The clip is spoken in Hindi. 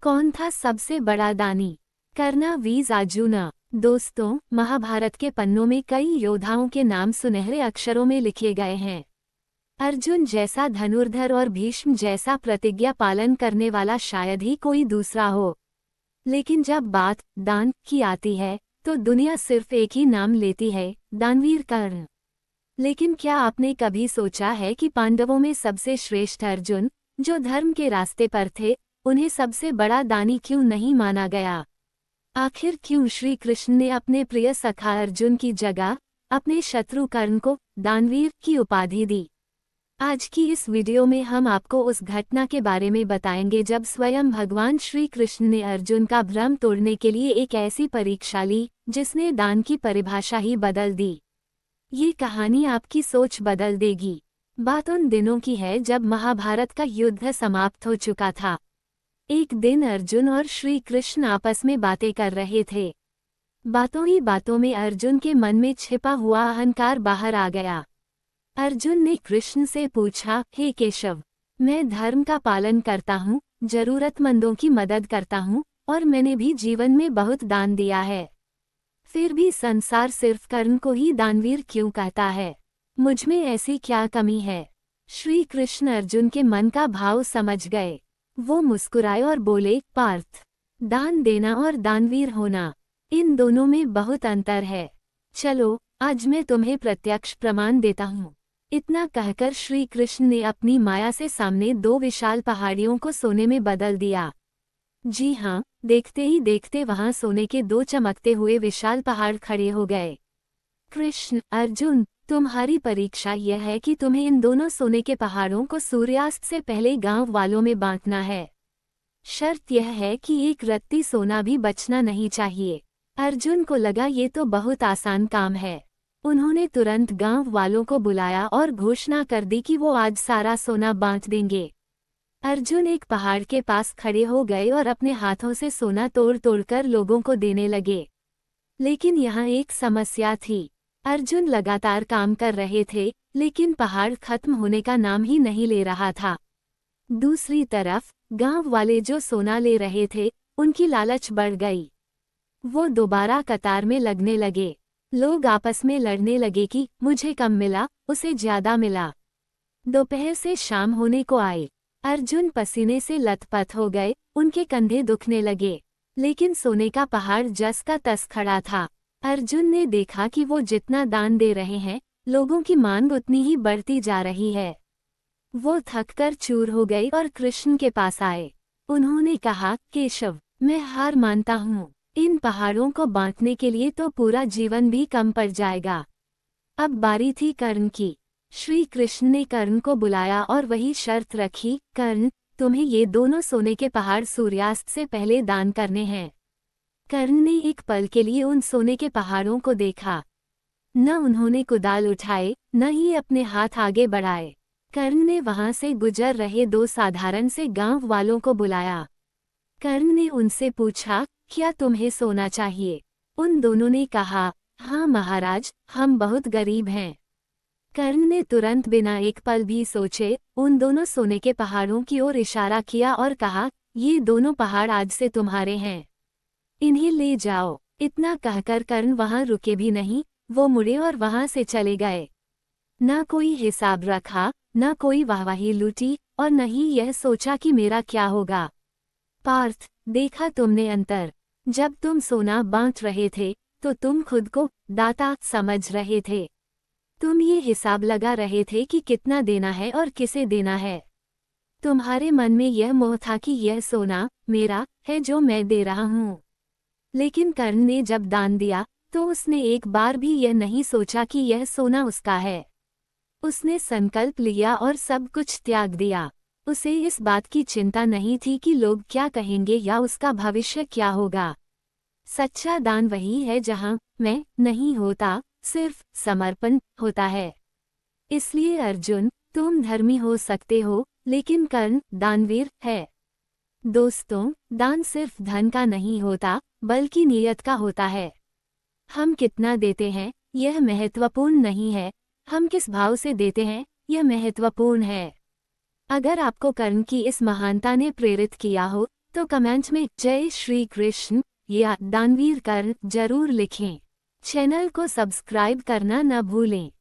कौन था सबसे बड़ा दानी? कर्ण वीर अर्जुन। दोस्तों, महाभारत के पन्नों में कई योद्धाओं के नाम सुनहरे अक्षरों में लिखे गए हैं। अर्जुन जैसा धनुर्धर और भीष्म जैसा प्रतिज्ञा पालन करने वाला शायद ही कोई दूसरा हो। लेकिन जब बात दान की आती है तो दुनिया सिर्फ एक ही नाम लेती है, दानवीर कर्ण। लेकिन क्या आपने कभी सोचा है कि पांडवों में सबसे श्रेष्ठ अर्जुन, जो धर्म के रास्ते पर थे, उन्हें सबसे बड़ा दानी क्यों नहीं माना गया? आखिर क्यों श्री कृष्ण ने अपने प्रिय सखा अर्जुन की जगह अपने शत्रु कर्ण को दानवीर की उपाधि दी? आज की इस वीडियो में हम आपको उस घटना के बारे में बताएंगे जब स्वयं भगवान श्री कृष्ण ने अर्जुन का भ्रम तोड़ने के लिए एक ऐसी परीक्षा ली जिसने दान की परिभाषा ही बदल दी। ये कहानी आपकी सोच बदल देगी। बात उन दिनों की है जब महाभारत का युद्ध समाप्त हो चुका था। एक दिन अर्जुन और श्री कृष्ण आपस में बातें कर रहे थे। बातों ही बातों में अर्जुन के मन में छिपा हुआ अहंकार बाहर आ गया। अर्जुन ने कृष्ण से पूछा, हे केशव, मैं धर्म का पालन करता हूँ, जरूरतमंदों की मदद करता हूँ और मैंने भी जीवन में बहुत दान दिया है। फिर भी संसार सिर्फ कर्ण को ही दानवीर क्यों कहता है? मुझमें ऐसी क्या कमी है? श्री कृष्ण अर्जुन के मन का भाव समझ गए। वो मुस्कुराए और बोले, पार्थ, दान देना और दानवीर होना, इन दोनों में बहुत अंतर है। चलो, आज मैं तुम्हें प्रत्यक्ष प्रमाण देता हूँ। इतना कहकर श्री कृष्ण ने अपनी माया से सामने दो विशाल पहाड़ियों को सोने में बदल दिया। जी हाँ, देखते ही देखते वहां सोने के दो चमकते हुए विशाल पहाड़ खड़े हो गए। कृष्ण, अर्जुन, तुम्हारी परीक्षा यह है कि तुम्हें इन दोनों सोने के पहाड़ों को सूर्यास्त से पहले गांव वालों में बांटना है। शर्त यह है कि एक रत्ती सोना भी बचना नहीं चाहिए। अर्जुन को लगा ये तो बहुत आसान काम है। उन्होंने तुरंत गांव वालों को बुलाया और घोषणा कर दी कि वो आज सारा सोना बांट देंगे। अर्जुन एक पहाड़ के पास खड़े हो गए और अपने हाथों से सोना तोड़ तोड़कर लोगों को देने लगे। लेकिन यहाँ एक समस्या थी। अर्जुन लगातार काम कर रहे थे, लेकिन पहाड़ खत्म होने का नाम ही नहीं ले रहा था। दूसरी तरफ गांव वाले जो सोना ले रहे थे, उनकी लालच बढ़ गई। वो दोबारा कतार में लगने लगे। लोग आपस में लड़ने लगे कि मुझे कम मिला, उसे ज्यादा मिला। दोपहर से शाम होने को आई। अर्जुन पसीने से लथपथ हो गए, उनके कंधे दुखने लगे। लेकिन सोने का पहाड़ जस का तस खड़ा था। अर्जुन ने देखा कि वो जितना दान दे रहे हैं, लोगों की मांग उतनी ही बढ़ती जा रही है। वो थककर चूर हो गई और कृष्ण के पास आए। उन्होंने कहा, केशव, मैं हार मानता हूँ। इन पहाड़ों को बांटने के लिए तो पूरा जीवन भी कम पड़ जाएगा। अब बारी थी कर्ण की। श्री कृष्ण ने कर्ण को बुलाया और वही शर्त रखी, कर्ण, तुम्हें ये दोनों सोने के पहाड़ सूर्यास्त से पहले दान करने हैं। कर्ण ने एक पल के लिए उन सोने के पहाड़ों को देखा। न उन्होंने कुदाल उठाए, न ही अपने हाथ आगे बढ़ाए। कर्ण ने वहां से गुजर रहे दो साधारण से गांव वालों को बुलाया। कर्ण ने उनसे पूछा, क्या तुम्हें सोना चाहिए? उन दोनों ने कहा, हाँ महाराज, हम बहुत गरीब हैं। कर्ण ने तुरंत बिना एक पल भी सोचे उन दोनों सोने के पहाड़ों की ओर इशारा किया और कहा, ये दोनों पहाड़ आज से तुम्हारे हैं, इन्हें ले जाओ। इतना कहकर कर्ण वहां रुके भी नहीं, वो मुड़े और वहां से चले गए। न कोई हिसाब रखा, न कोई वाहवाही लूटी और न ही यह सोचा कि मेरा क्या होगा। पार्थ, देखा तुमने अंतर? जब तुम सोना बांट रहे थे तो तुम खुद को दाता समझ रहे थे। तुम ये हिसाब लगा रहे थे कि कितना देना है और किसे देना है। तुम्हारे मन में यह मोह था कि यह सोना मेरा है जो मैं दे रहा हूँ। लेकिन कर्ण ने जब दान दिया तो उसने एक बार भी यह नहीं सोचा कि यह सोना उसका है। उसने संकल्प लिया और सब कुछ त्याग दिया। उसे इस बात की चिंता नहीं थी कि लोग क्या कहेंगे या उसका भविष्य क्या होगा। सच्चा दान वही है जहां मैं नहीं होता, सिर्फ समर्पण होता है। इसलिए अर्जुन, तुम धर्मी हो सकते हो, लेकिन कर्ण दानवीर है। दोस्तों, दान सिर्फ धन का नहीं होता, बल्कि नियत का होता है। हम कितना देते हैं, यह महत्वपूर्ण नहीं है, हम किस भाव से देते हैं, यह महत्वपूर्ण है। अगर आपको कर्ण की इस महानता ने प्रेरित किया हो, तो कमेंट में जय श्री कृष्ण या दानवीर कर्ण जरूर लिखें। चैनल को सब्सक्राइब करना न भूलें।